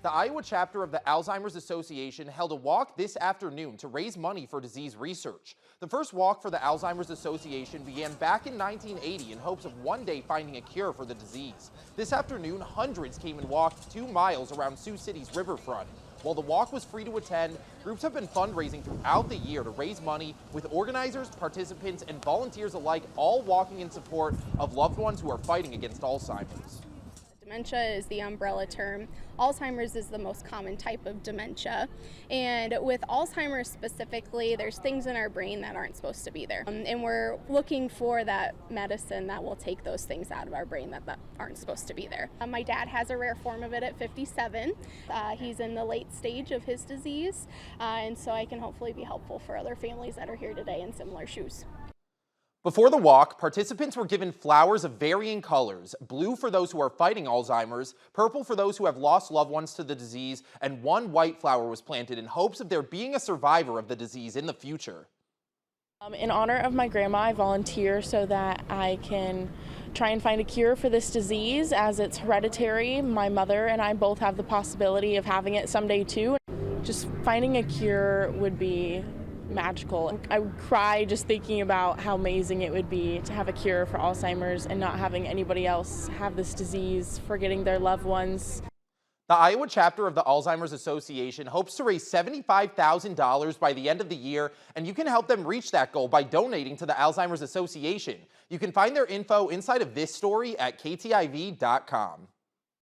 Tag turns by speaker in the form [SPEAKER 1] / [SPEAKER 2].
[SPEAKER 1] The Iowa chapter of the Alzheimer's Association held a walk this afternoon to raise money for disease research. The first walk for the Alzheimer's Association began back in 1980 in hopes of one day finding a cure for the disease. This afternoon, hundreds came and walked 2 miles around Sioux City's riverfront. While the walk was free to attend, groups have been fundraising throughout the year to raise money, with organizers, participants, and volunteers alike all walking in support of loved ones who are fighting against Alzheimer's.
[SPEAKER 2] Dementia is the umbrella term. Alzheimer's is the most common type of dementia. And with Alzheimer's specifically, there's things in our brain that aren't supposed to be there. And we're looking for that medicine that will take those things out of our brain that aren't supposed to be there. My dad has a rare form of it at 57. He's in the late stage of his disease. And so I can hopefully be helpful for other families that are here today in similar shoes.
[SPEAKER 1] Before the walk, participants were given flowers of varying colors: blue for those who are fighting Alzheimer's, purple for those who have lost loved ones to the disease, and one white flower was planted in hopes of there being a survivor of the disease in the future.
[SPEAKER 3] In honor of my grandma, I volunteer so that I can try and find a cure for this disease, as it's hereditary. My mother and I both have the possibility of having it someday too. Just finding a cure would be magical. I would cry just thinking about how amazing it would be to have a cure for Alzheimer's and not having anybody else have this disease, forgetting their loved ones.
[SPEAKER 1] The Iowa chapter of the Alzheimer's Association hopes to raise $75,000 by the end of the year, and you can help them reach that goal by donating to the Alzheimer's Association. You can find their info inside of this story at ktiv.com.